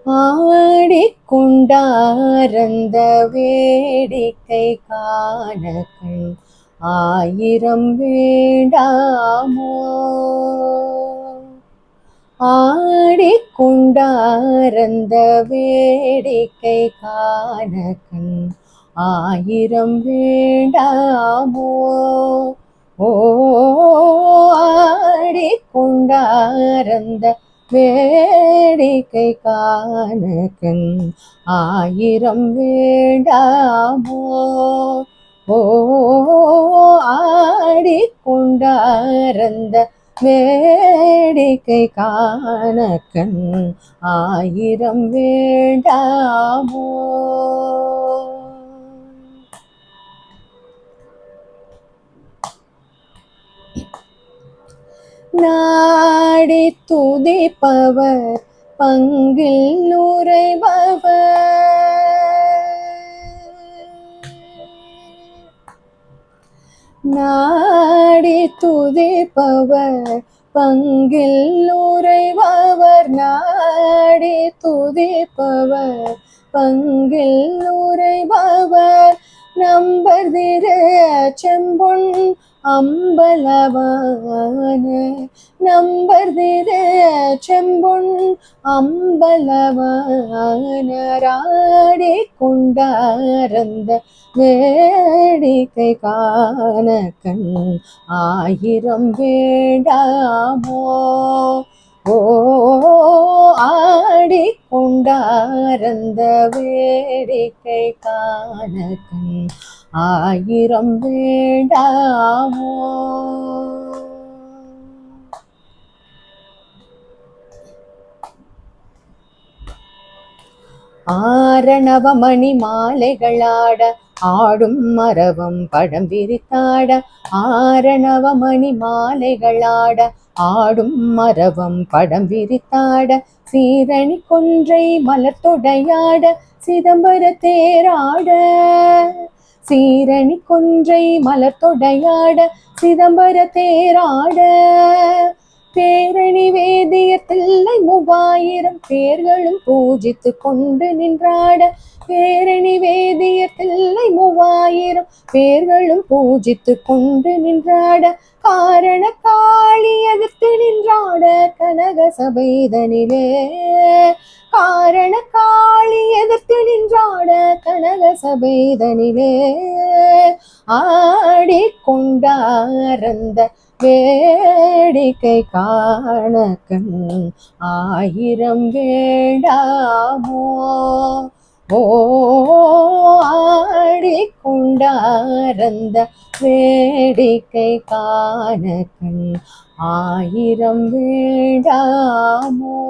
ஆடிக்கொண்டாரந்த வேடிக்கை காண கண் ஆயிரம் வேண்டாமோ. ஆடிக்கொண்டாரந்த வேடிக்கை காண கண் ஆயிரம் வேண்டாமோ. ஓ ஆடிக்கொண்டாரந்த வேடிக்கை காண கண் ஆயிரம் வேண்டாமோ. ஓ ஆடிக்கொண்டாரந்த வேடிக்கை காண கண் ஆயிரம் வேண்டாமோ. நாடி துதிப்பவர் பங்கில் உறைபவர். நாடி துதிப்பவர் பங்கில் உறைபவர். நாடி துதிப்பவர் பங்கில் உறைபவர். நம்பர் திரு செம்பொன் அம்பலவான. நம்பர் திரு செம்பொன் அம்பலவான. ஆடிக்கொண்டாரந்த வேடிக்கை காண கண் ஆயிரம் வேண்டாமோ. ஓ ஆடிக்கொண்டாரந்த வேடிக்கை காண கண் ஆயிரம் வேண்டாமோ. ஆரணவமணி மாலைகளாட ஆடும் மரவம் படம் விரித்தாட. ஆரணவமணி மாலைகளாட ஆடும் மரவம் படம் விரித்தாட. சீரணி கொன்றை மலர்த்தொடையாட சிதம்பர தேராட. சீரணி கொன்றை மலர்த்தொடையாட சிதம்பர தேராட. பேரணி வேதியர் தில்லை 3000 பேர்களும் பூஜித்து கொண்டு நின்றாட. பேரணி வேதியர் தில்லை 3000 பேர்களும் பூஜித்து கொண்டு நின்றாட. காரண காளி எதிர்த்து நின்றாட கனக சபைதனிலே. காரண காளி எதிர்த்து நின்றாட கனக சபைதனிலே. ஆடிக்கொண்டாரந்த வேடிக்கை காண கண் ஆயிரம் வேண்டாமோ. ஓ ஆடிக்கொண்டாரந்த வேடிக்கை காண கண் ஆயிரம் வேண்டாமோ.